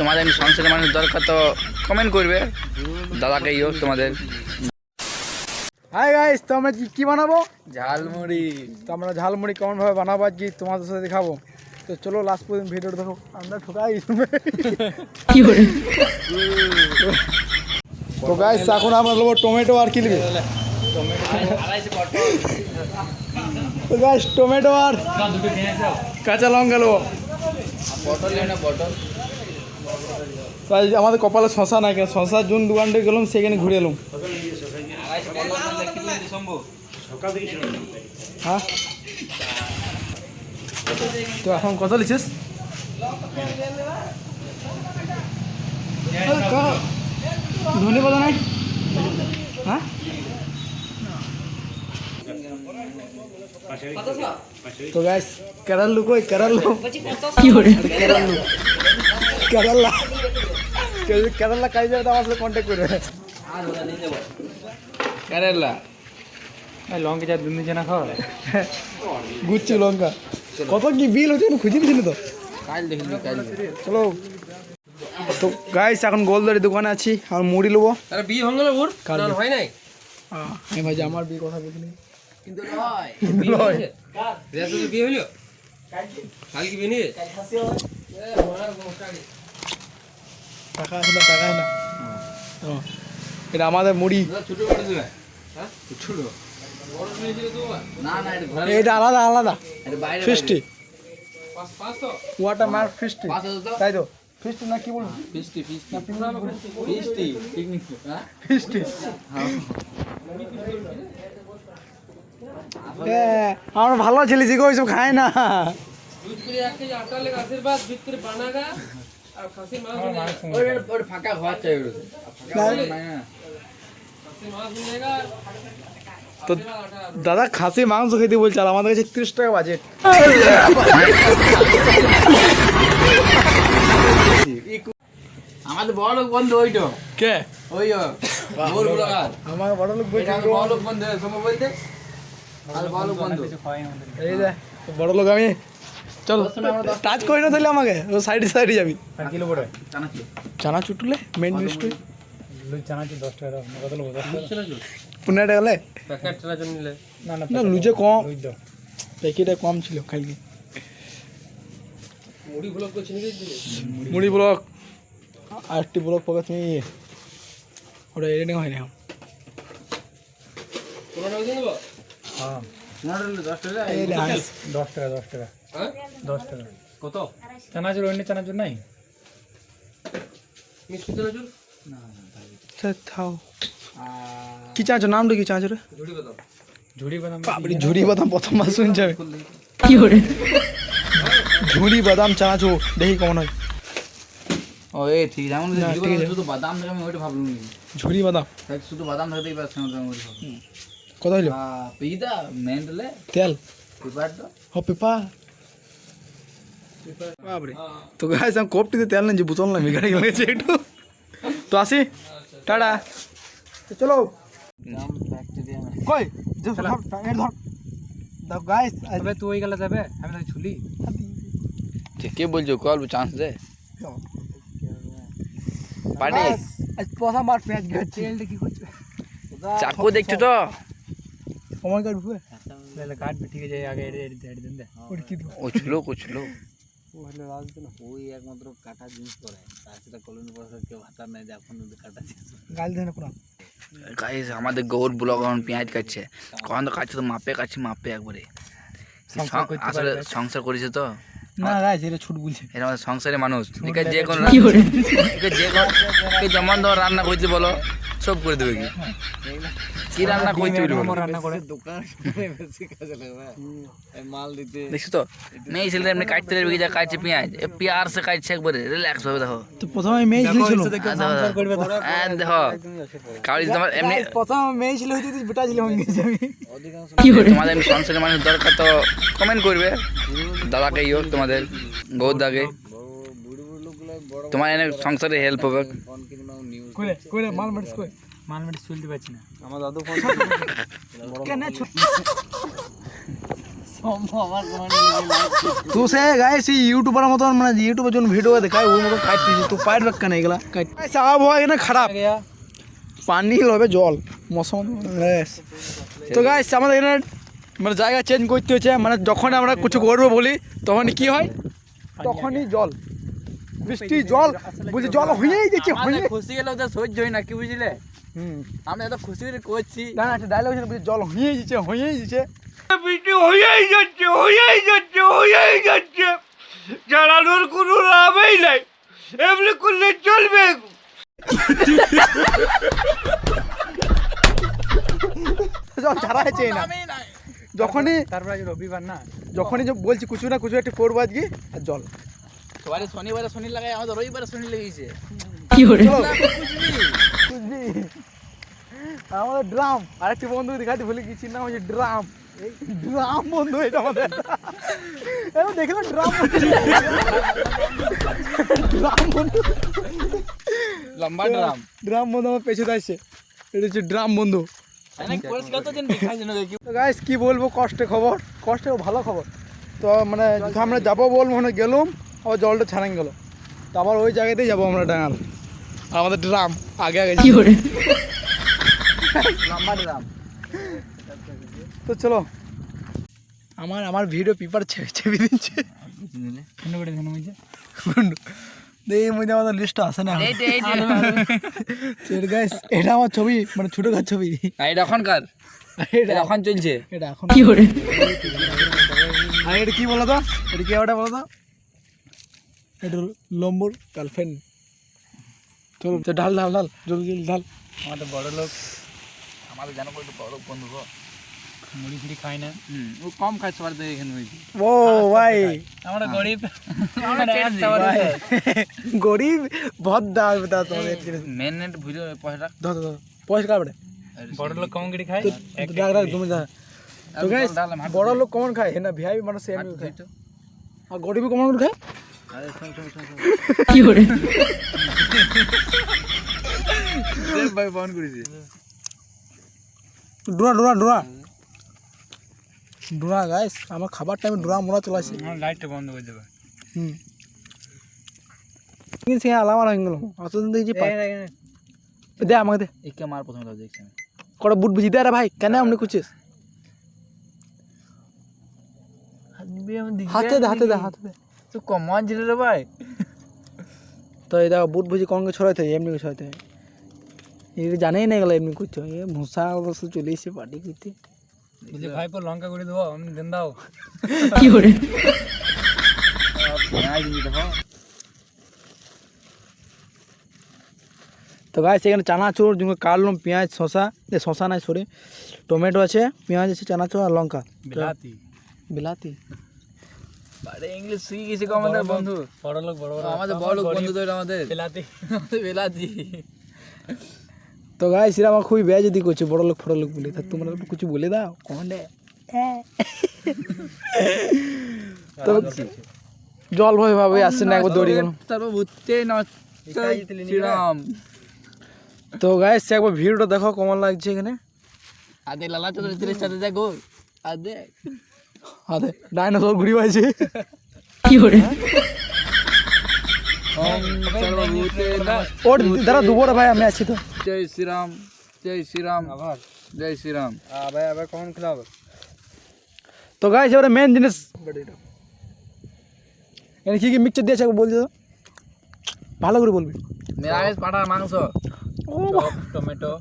তোমাদের সংসারের মানুষ দরকার তো কমেন্ট করবে দাদাকে তোমাদের। হাই গাইস, তো আমরা কি বানাবো? ঝালমুড়ি। তো আমরা ঝালমুড়ি কেমন ভাবে বানাবো আজকে তোমাদের সাথে দেখাবো। তো চলো লাস্ট পর্যন্ত ভিডিওটা দেখো। আমরা ঠকাই তো গাইস এখন আমরা নেবো টমেটো আর কি নেবে। তো গাইস টমেটো আর কাঁচা লঙ্কা নেবো। আমাদের কপালে শশা নাই, কেন শশার জন্য দোকানটা গেলাম, সেখানে ঘুরে এলাম। হ্যাঁ তো এখন কত লিছিস? ধন্যবাদ নাই। হ্যাঁ তো গাইস কেরালু কই কেরালু কেরালা কেরালা কাজ যাবে তো আমার সাথে কন্ট্যাক্ট করবে। কেরালা লঙ্কা যা দুন দিচ্ছে না খাওয়া গুচ্ছি লঙ্কা কত কি বিল হচ্ছে খুঁজে দিচ্ছিল তো। চলো তো গাইস এখন গোলদারি দোকানে আছি আর মুড়ি নেবো। বিয়ে হয়ে গেল ওর কারণ হয় নাই। হ্যাঁ ভাই আমার বিয়ে কথা বলিনি কিন্তু নয় বিয়ে হইলো কালকে বিয়ে নিয়ে টাকা আছে না টাকা আছে না। এটা আমাদের মুড়ি, ছোট করে দিবে। হ্যাঁ ছোট এটা আলাদা আলাদা 50 500 ওয়াটার মার 50 তাই তো 50 না কি বলবো 50 পিকনিক হ্যাঁ 50 আমরা ভালো ছেলে যে ওইসব খায় না। দুধ করে এক কেজি আটা লেগে আশীর্বাদ দুধ করে বানাগা আর খাসি মাছ ওর ফাঁকা ঘর চাই ওর খাসি মাছ নিয়েগা। তো দাদা খাসি মাংস খেতে বলছে আর আমাদের কাছে 30 টাকা বাজেট। আমাদের বড় লোক বন্ধু ওইটো কে ওই মোর ব্লগার আমার বড় লোক বলছে বড় লোক বন্ধু সময় বলতে আর বড় লোক বন্ধু এই যে বড় লোক আমি। চল টাচ করি না তাহলে আমাকে ও সাইডে সাইডে যাবি। আর কিলো পড়ে চানা চুটুলে মেন মিষ্টি চানাচুর 10 টাকা দাও, কত লোক 10 টাকা 15 টাকা লে প্যাকেট চানাচুর নিলে না না না লুজে কম লুজ দাও। প্যাকেটে কম ছিল খাইলি মুড়ি ব্লগ করছিস নাকি মুড়ি ব্লক আরটি ব্লক পাবে তুমি ওটা এডিটিং হয় না এখন। কোন টাকা দেব হ্যাঁ মোড় 10 টাকা এই রে আইস 10 টাকা 10 টাকা হ্যাঁ 10 টাকা। কত চানাচুর অন্য চানাচুর নাই? মিষ্টি চানাচুর স্যার থাও কি চাঁচো নামটা কি চাঁচো রে? ঝুড়ি কত ঝুড়ি বাদাম বাবরি ঝুড়ি বাদাম প্রথমবার শুনছি আমি। ঝুড়ি বাদাম চাঁচো দেখি কেমন হয়। ও এই ঠিক যেমন শুধু বাদাম থেকে আমি ওইটা ভাবলাম ঝুড়ি বাদাম শুধু বাদাম থাকতেই পারছে না আমি ওইটা ভাবলাম কত হইলো? পিদা মেন্টলে তেল পেপার তো ও পেপা বাবরে। তো গাইস আমি কোপটিতে তেল নেই যে বোতল না মেঘাড়ে গেছে একটু। তো আসি টাটা। তো চলো কই যে ধর এর ধর দাও গাইস। তবে তুই ওই গেলে যাবে আমি তো ঝুলি কে বলছো কল চান্স দে পাটি আজ প্রথমবার পেঁয়াজ গেছে তেলটা কি করছে? চাকু দেখছো তো সময় কাটবে তাহলে কাটবি ঠিক আছে আগে এড দেন দে ওর কি ও ছিল ওহলে রাজবে না ওই একমাত্র কাটা জিনিস করে তাছাড়া কলোনি বসে কেউ হাতার নাই যে এখন কাটা জিনিস গাল দেন পুরা। গাইস আমাদের গৌর ব্লগ এখন পেঁয়াজ কাটছে কখন তো কাটছে তো মাপে কাটছে মাপে একবারে আসলে সংসার করেছে তো না গাইস এটা ছুট বলছে এটা আমাদের সংসারের মানুষ একে যে কোনো যেমন ধর রান্না করতে বলো সব করে দেবে কি রান্না করতে বলো রান্না করে দেখছো তো মেয়ে ছেলে এমনি কাটতে দেবে যা কাটছে পেঁয়াজ পেঁয়াজ সে কাটছে একবারে রিল্যাক্স ভাবে দেখো। তো প্রথমে মেয়ে ছিল দেখো কাউরি তোমার এমনি প্রথম মেয়ে ছিল হইতে বেটা ছিল হয়ে গেছে আমি। তোমাদের এমনি সংসারের মানুষ দরকার তো কমেন্ট করবে দাদাকে তোমাদের গৌদাকে তোমার এনে সংসারে হেল্প হবে। কইরে কইরে মালমেটিস কই মালমেটি চলতে পারছি না আমার দাদু ফোন কেন তো সে গাইস এই ইউটিউবার মতন মানে ইউটিউবের জন্য ভিডিও দেখায় ওর মতন কাটতেছি তো পায়ের রক্ষা নেই এগুলা গাইস আবহাওয়া এখানে খারাপ পানি হবে জল মৌসুম তো গাইস আমাদের এখানে মানে জায়গা চেঞ্জ করতে হচ্ছে মানে যখন আমরা কিছু করবো বলি তখনই কি হয় তখনই জল বৃষ্টি জল বুঝি জল হয়েই যাচ্ছে খুশি গেলে ওদের সহ্য হয় না কি বুঝলে আমরা এত খুশি করে করছি না না একটা ডায়লগ আছে বুঝি জল হয়েই যাচ্ছে বৃষ্টি হয়েই যাচ্ছে জানানোর কোনো লাভই নাই এমনি করলে চলবে জল ছাড়া আছে না যখনই তারপরে আজ রবিবার না যখনই বলছি কিছু না কিছু একটা করবো আজকে আর জল সবাই শনিবারে শনি লাগাই আমাদের রবিবারে শনি লেগেছে বুঝলি আমাদের ড্রাম আরেকটি বন্ধু দেখাতে ভুলে গেছি না হচ্ছে ড্রাম ড্রাম বন্ধু এটা আমাদের এবার দেখলাম ড্রাম ড্রাম বন্ধু লম্বা ড্রাম ড্রাম বন্ধু আমার পেছনে আসছে এটা হচ্ছে ড্রাম বন্ধু তো গাইস কি বলবো কষ্টের খবর কষ্টের ভালো খবর তো মানে আমরা যাবো বলবো মানে গেলাম আবার জলটা ছাড়ান গেল তো আবার ওই জায়গাতেই যাবো আমরা ডাঙাল আর আমাদের ড্রাম আগে আগে লম্বা ড্রাম তো চলো আমার ভিডিও পেপার চেপে দিচ্ছে এই মধ্যে আমাদের লিস্টটা আসে না গাইস এটা আমার ছবি মানে ছোটখাটো ছবি এটা এখনকার এটা এখন চলছে এটা এখন আর এটা কি বলো তো এটা কি ওটা বলো তো এটা লম্বর গার্লফ্রেন্ড চলো তো ঢাল ঢাল ঢাল জলদি জলদি ঢাল আমাদের বড় লোক আমাদের জানো কত বড় বন্ধু গো মুড়ি ফুড়ি খায় না ও কম খায় সবার থেকে এখানে হয়েছে ও ভাই আমরা গরিব গরিব বহুত দাম বতা তোমাদের মেন নেট ভিডিও পয়সা ধর ধর পয়সা কাটবে বড় লোক কম গিরি খায় রাখ রাখ তুমি যা তো গাইস বড় লোক কমন খায় না ভিআইপি মানুষ এমনি খায় আর গরিব কমন খায় আরে শুন ভাই ফোন করেছি ডোরা ডোরা ডোরা ডোরা গাইস আমার খাবার টাইমে ডোরা মোড়া চলে আসে লাইটটা বন্ধ করে দেবে সে আলামা হয়ে গেল অতদিন দেখছি দে আমাকে দে একে মার প্রথমে দাও দেখছি কটা বুট বুঝি দে রে ভাই কেন এমনি করছিস হাতে দে হাতে দে হাতে দে তুই কমান ছিল রে ভাই তো এই দেখো বুট ভুজি কোন ছড়াইতে এমনি ছড়াইতে এই জানেই না গেল এমনি করছো এ ভুসা অবশ্য চলে এসে পার্টি করতে বুঝলি ভাই পর লঙ্কা করে দেবো আমি দেন দাও তো গাইস এখানে চানাচুর যেগুলো কাটলাম পেঁয়াজ শসা শসা নাই সরি টমেটো আছে পেঁয়াজ আছে চানাচুর আর লঙ্কা বিলাতি বিলাতি আরে ইংলিশ শিখে গেছে গো আমাদের বন্ধু বড় লোক আমাদের বড় লোক বন্ধু তো আমাদের বিলাতি বেলাজি তো গাইস এরা আমার খুবই বেয়াদবি করছে বড় লোক ফড় লোক বলে তা তোমরা একটু কিছু বলে দাও কমেন্টে তো জল ভয় ভাবে আসছে না একবার দৌড়ে গেল তারপর ভূতে নাম তো গাইস একবার ভিডিওটা দেখো কেমন লাগছে এখানে আদে লালা তো 30 টাতে দেখো আদে আদে ডাইনোসর ঘুরি পাইছে ওর দাঁড়া দুবড় ভাই আমি আছি তো জয় শ্রীরাম আবার জয় শ্রীরাম ভাই আবার কখন খেলা হবে তো গাইস এবারে মেন জিনিস এখানে কি কি মিক্সচার দিয়েছে বলছি তো ভালো করে বলবি নিরামিষ পাঠার মাংস টমেটো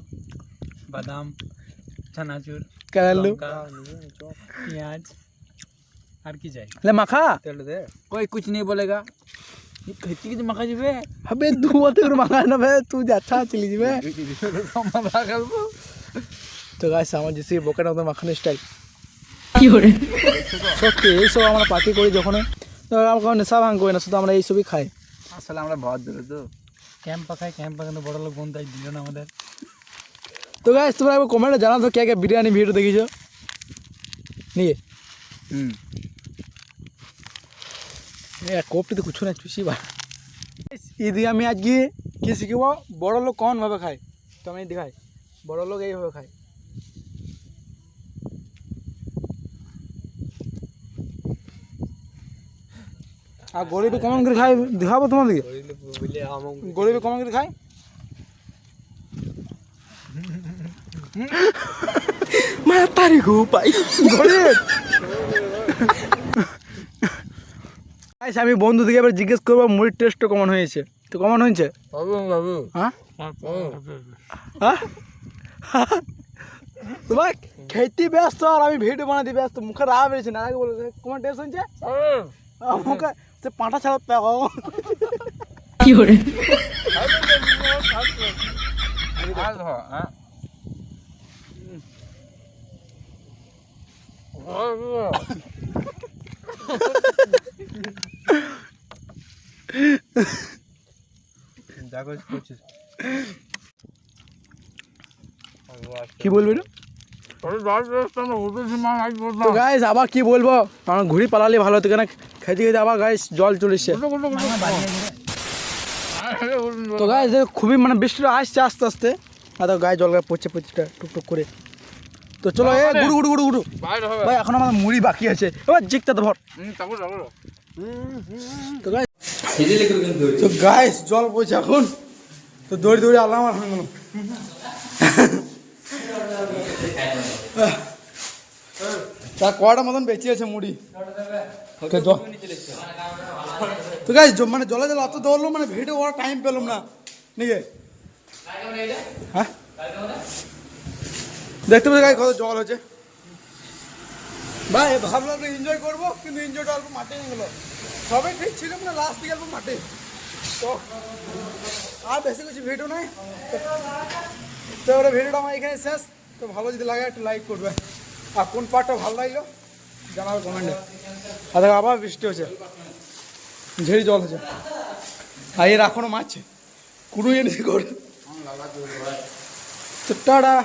বাদাম চানাচুর কালু পেঁয়াজ আর কি চাই ले माखा তেল দে कोई कुछ नहीं बोलेगा ये खच्ची की मखा जीवे अबे तू मत कर माखा ना बे तू अच्छा चली जीवे তো গাইস আমার যে সেই বোকাটা মতো মাখানো স্টাইল কি করে সত্যি এইসব আমরা পার্টি করি যখন তো আমরা নেশা ভাঙ করি না শুধু আমরা এইসবই খাই আসলে আমরা ভদ্র তো ক্যাম্প পাখায় ক্যাম্প পাখানো বড় লোক বন্ধু দিল না আমাদের তো গাইস তোমরা একবার কমেন্টে জানাও তো কে কে বিরিয়ানি ভিডিও দেখিছো নিয়ে কোপটি তো কিছু না চুষি বা ঈদে আমি আজকে কি শিখব বড় লোক কোন ভাবে খায় তো আমি দেখাই বড় লোক এইভাবে খায় আর গরিবে কেমন করে খায় দেখাবো তোমাদেরকে। গরিবে কেমন করে খায় তারি গো পাই গরিব। আমি বন্ধু থেকে এবার জিজ্ঞেস করবো মুড়ির টেস্টটা কেমন হয়েছে। তো কেমন হয়েছে? হ্যাঁ তোমার খেতে ব্যস্ত আর আমি ভিডিও বানাতে ব্যস্ত। মুখে রাগ বেড়েছে না, আগে বলে তোমার টেস্ট হয়েছে মুখে সে পাঁটা ছাড়া কি করে কি বলবি না? তো গাইস আবার কি বলবো, কারণ ঘুরি পালালে ভালো হতো, কেন খেতে খেতে আবার গাইস জল চলে এসছে। তো গাইস খুবই মানে বৃষ্টিটা আসছে আস্তে আস্তে, আর গায়ে জল গায়ে পড়ছে প্রতিটা টুকটুক করে। তো চলো এ গুড়ু গুড়ু গুড়ু গুড়ু ভাই, এখন আমার মুড়ি বাকি আছে, এবার জিকতে তো ভর। তো গাইস জল পড়ছে এখন, তো দৌড়ে দৌড়ে আলাম আর হয়ে গেল। তা কটা মতন বেঁচে আছে মুড়ি। তো গাইস মানে জলে জলে অত দৌড়লো, মানে ভিডিও করার টাইম পেলাম না নাকি। হ্যাঁ দেখতে পাচ্ছি গাইস কত জল হচ্ছে ভাই। ভাবলাম এনজয় করবো, কিন্তু এনজয়টা অল্প মাঠে নিয়ে গেলো। সবাই ঠিক ছিল না, লাস্ট দিকে অল্প মাঠে। তো আর বেশি কিছু ভিডিও নাই, তো ওরা ভিডিওটা আমার এখানে শেষ। তো ভালো যদি লাগে একটু লাইক করবে, আর কোন পার্টটা ভালো লাগলো জানাবে কমেন্টে। আর দেখো আবার বৃষ্টি হচ্ছে, ঝেড়ি জল হচ্ছে, আর এর এখনো মারছে কুড়ু এনে করে। তো টাটা।